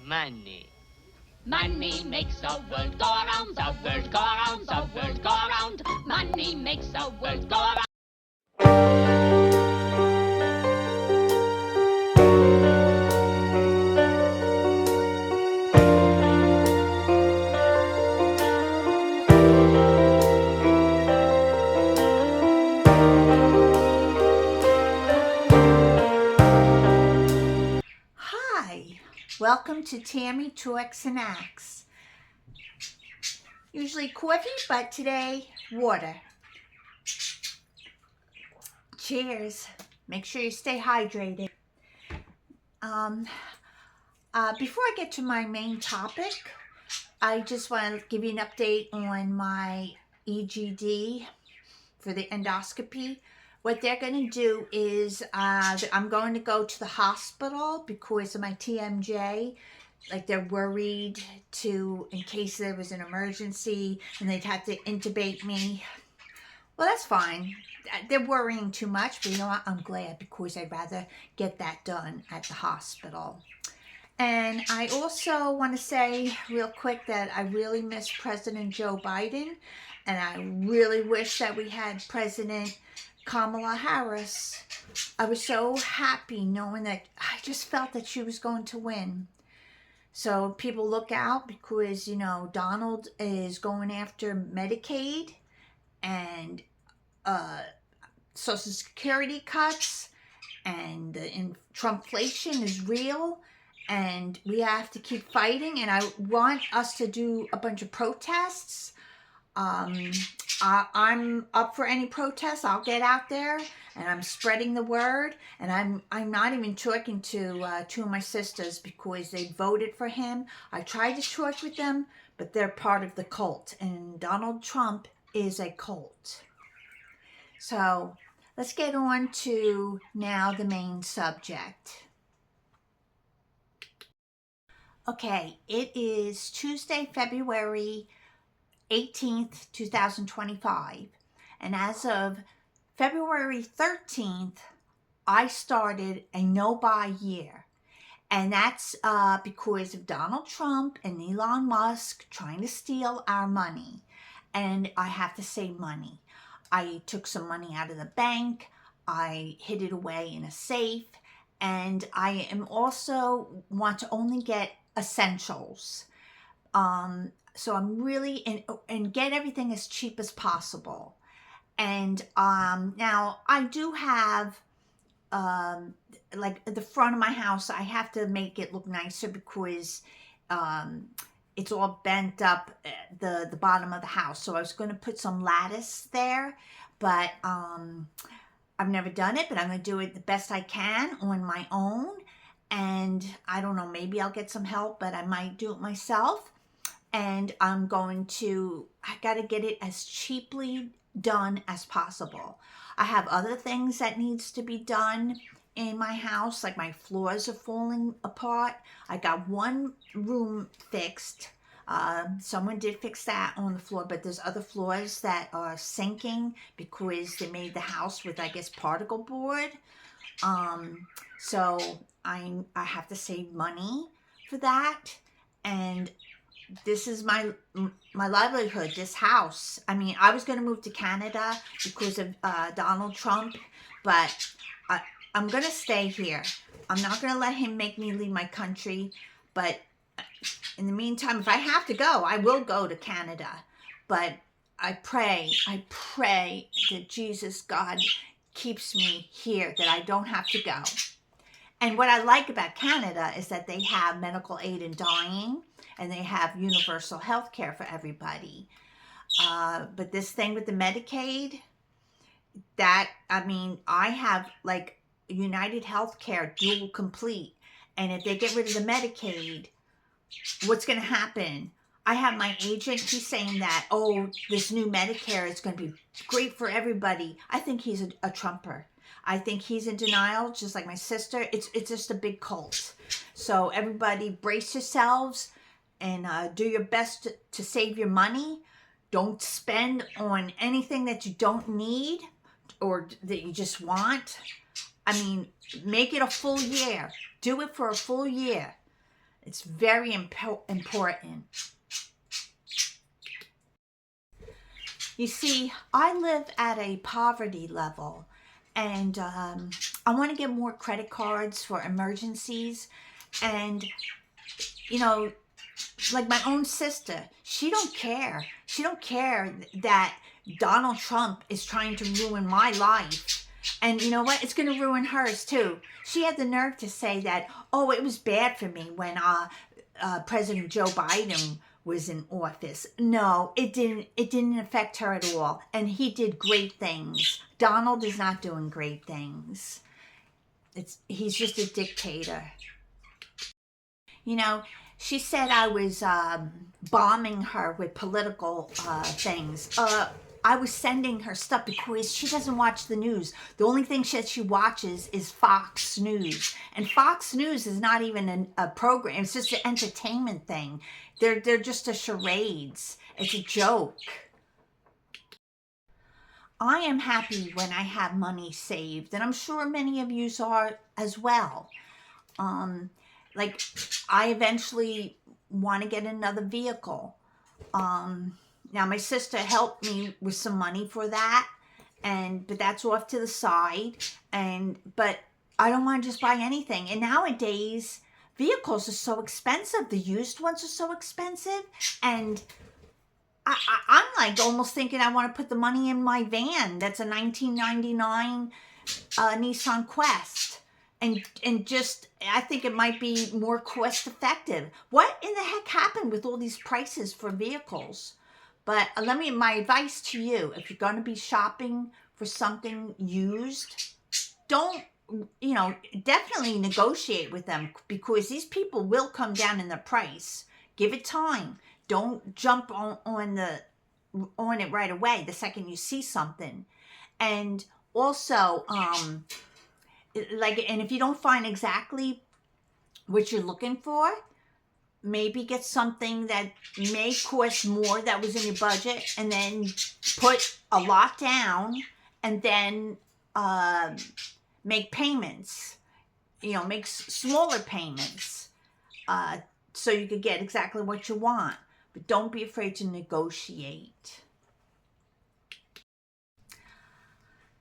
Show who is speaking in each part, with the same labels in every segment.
Speaker 1: Money.
Speaker 2: Money makes the world go round, the world go round, the world go round. Money makes the world go round.
Speaker 3: Hi, welcome to Tammy Talks and Acts. Usually coffee, but today water. Cheers. Make sure you stay hydrated. Before I get to my main topic, I just want to give you an update on my EGD for the endoscopy. What they're going to do is I'm going to go to the hospital because of my TMJ. Like they're worried in case there was an emergency and they'd have to intubate me. Well, that's fine. They're worrying too much, but you know what? I'm glad because I'd rather get that done at the hospital. And I also want to say real quick that I really miss President Joe Biden, and I really wish that we had President Kamala Harris. I was so happy knowing that I just felt that she was going to win. So people look out because, Donald is going after Medicaid and Social Security cuts, and the Trumpflation is real, and we have to keep fighting. And I want us to do a bunch of protests. I'm up for any protests. I'll get out there and I'm spreading the word. And I'm not even talking to two of my sisters because they voted for him. I tried to talk with them, but they're part of the cult, and Donald Trump is a cult. So let's get on to now the main subject. Okay, it is Tuesday, February 18th, 2025. And as of February 13th, I started a no-buy year. And that's because of Donald Trump and Elon Musk trying to steal our money. And I have to save money. I took some money out of the bank. I hid it away in a safe. And I am also want to only get essentials. So I'm really and get everything as cheap as possible. And now I do have like the front of my house, I have to make it look nicer because it's all bent up, the bottom of the house. So I was going to put some lattice there, but I've never done it, but I'm going to do it the best I can on my own. And I don't know, maybe I'll get some help, but I might do it myself. And I got to get it as cheaply done as possible. I have other things that needs to be done in my house, like my floors are falling apart. I got one room fixed. Someone did fix that on the floor, but there's other floors that are sinking because they made the house with, I guess, particle board. So I have to save money for that. And this is my livelihood, this house. I mean, I was going to move to Canada because of Donald Trump, but I'm going to stay here. I'm not going to let him make me leave my country. But in the meantime, if I have to go, I will go to Canada. But I pray that Jesus, God, keeps me here, that I don't have to go. And what I like about Canada is that they have medical aid in dying, and they have universal health care for everybody. But this thing with the Medicaid, I have like United Healthcare dual complete. And if they get rid of the Medicaid, what's going to happen? I have my agent, he's saying that, this new Medicare is going to be great for everybody. I think he's a Trumper. I think he's in denial, just like my sister. It's just a big cult. So everybody brace yourselves and do your best to save your money. Don't spend on anything that you don't need or that you just want. I mean, make it a full year. Do it for a full year. It's very important. You see, I live at a poverty level, and I want to get more credit cards for emergencies. And, you know, like my own sister, she don't care. She don't care that Donald Trump is trying to ruin my life. And you know what? It's going to ruin hers too. She had the nerve to say that, oh, it was bad for me when President Joe Biden was in office. No, it didn't. It didn't affect her at all. And he did great things. Donald is not doing great things. He's just a dictator. You know, she said I was bombing her with political things. I was sending her stuff because she doesn't watch the news. The only thing she watches is Fox News. And Fox News is not even a program. It's just an entertainment thing. They're just a charades. It's a joke. I am happy when I have money saved, and I'm sure many of you are as well. Like, I eventually want to get another vehicle. Now my sister helped me with some money for that, but that's off to the side. But I don't want to just buy anything. And nowadays, vehicles are so expensive. The used ones are so expensive, and I'm like almost thinking I want to put the money in my van. That's a 1999 Nissan Quest. And just, I think it might be more cost effective. What in the heck happened with all these prices for vehicles? But my advice to you, if you're going to be shopping for something used, don't, definitely negotiate with them, because these people will come down in the price. Give it time. Don't jump on it right away the second you see something. And also, and if you don't find exactly what you're looking for, maybe get something that may cost more that was in your budget, and then put a lot down, and then make payments, make smaller payments, so you could get exactly what you want. But don't be afraid to negotiate.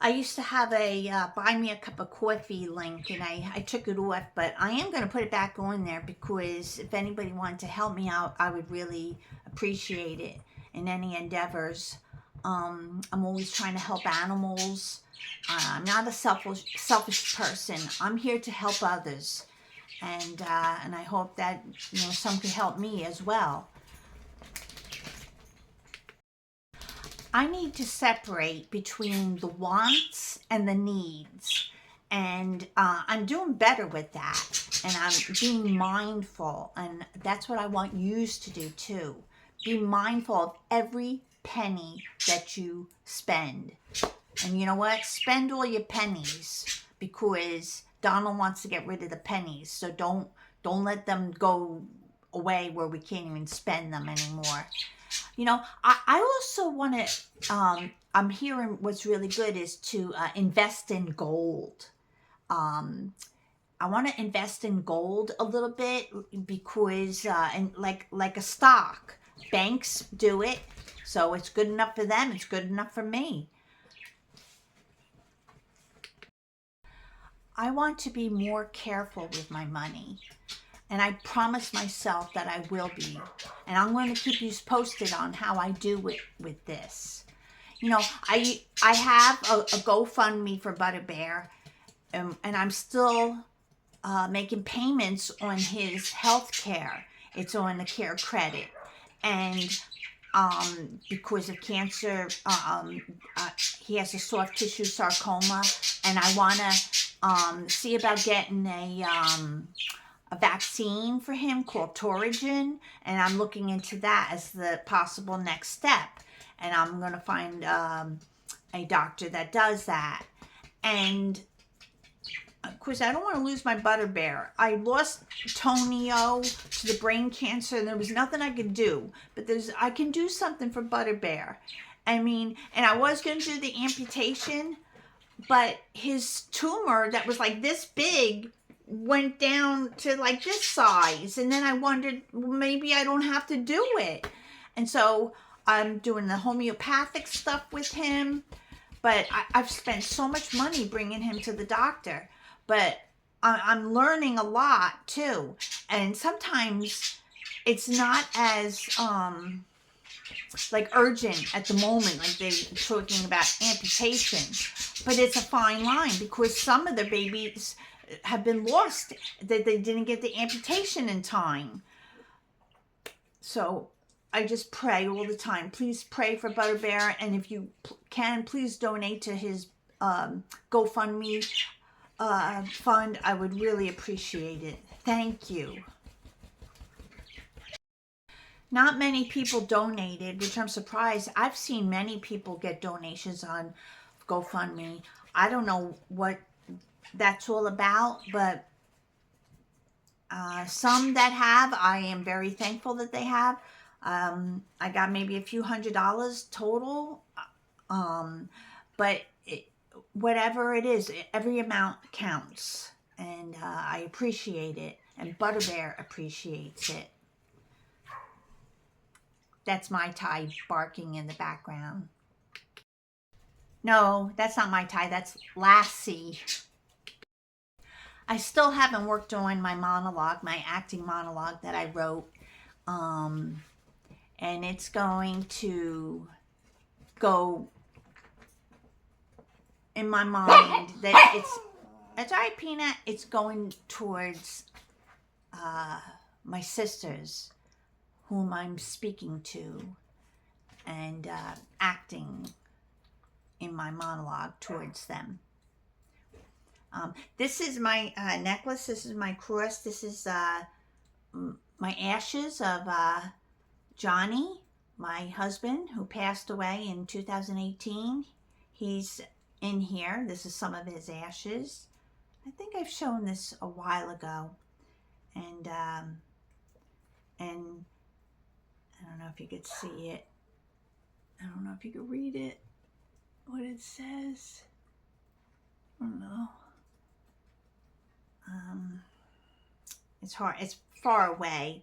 Speaker 3: I used to have a buy me a cup of coffee link, and I took it off, but I am going to put it back on there, because if anybody wanted to help me out, I would really appreciate it in any endeavors. I'm always trying to help animals. I'm not a selfish person. I'm here to help others, and I hope that some can help me as well. I need to separate between the wants and the needs. And I'm doing better with that. And I'm being mindful. And that's what I want you to do too. Be mindful of every penny that you spend. And you know what? Spend all your pennies, because Donald wants to get rid of the pennies. So don't let them go away where we can't even spend them anymore. I also want to, I'm hearing what's really good is to invest in gold. I want to invest in gold a little bit, because, and like a stock, banks do it. So it's good enough for them. It's good enough for me. I want to be more careful with my money. And I promise myself that I will be. And I'm going to keep you posted on how I do it with this. I have a GoFundMe for Butter Bear, and I'm still making payments on his health care. It's on the care credit. And because of cancer, he has a soft tissue sarcoma, and I want to see about getting a vaccine for him called Torigen, and I'm looking into that as the possible next step. And I'm going to find a doctor that does that. And of course, I don't want to lose my Butter Bear. I lost Tonio to the brain cancer, and there was nothing I could do. But I can do something for Butter Bear. And I was going to do the amputation, but his tumor that was like this big went down to like this size, and then I wondered, well, maybe I don't have to do it. And so I'm doing the homeopathic stuff with him, but I've spent so much money bringing him to the doctor, but I'm learning a lot too. And sometimes it's not as like urgent at the moment, like they're talking about amputation, but it's a fine line because some of the babies have been lost, that they didn't get the amputation in time. So I just pray all the time. Please pray for Butterbear, and if you can, please donate to his GoFundMe fund. I would really appreciate it. Thank you. Not many people donated, which I'm surprised. I've seen many people get donations on GoFundMe. I don't know what that's all about, but some that have, I am very thankful that they have. I got maybe a few $100s total, but whatever it is, every amount counts, and I appreciate it, and Butterbear appreciates it. That's my Ty barking in the background. No, that's not my Ty, that's Lassie. I still haven't worked on my monologue, my acting monologue that I wrote. And it's going to go in my mind that it's all right, Peanut. It's going towards my sisters, whom I'm speaking to, and acting in my monologue towards them. This is my necklace. This is my cross. This is my ashes of Johnny, my husband, who passed away in 2018. He's in here. This is some of his ashes. I think I've shown this a while ago. And I don't know if you could see it. I don't know if you could read it, what it says. I don't know. It's hard. It's far away.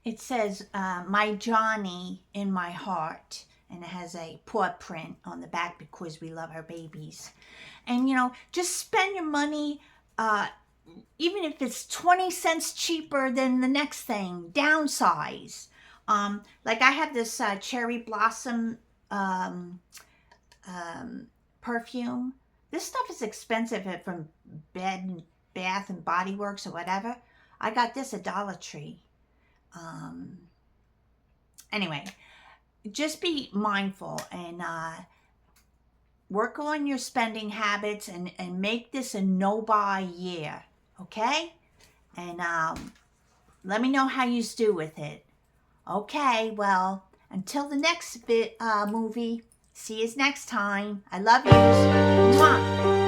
Speaker 3: It says, my Johnny in my heart. And it has a paw print on the back because we love our babies. And, you know, just spend your money, even if it's 20 cents cheaper than the next thing. Downsize. Like I have this cherry blossom perfume. This stuff is expensive from Bed Bath and Body Works or whatever. I got this at Dollar Tree. Anyway, just be mindful and work on your spending habits and make this a no-buy year, okay? And let me know how you do with it. Okay, well, until the next movie, see you next time. I love you. Mwah.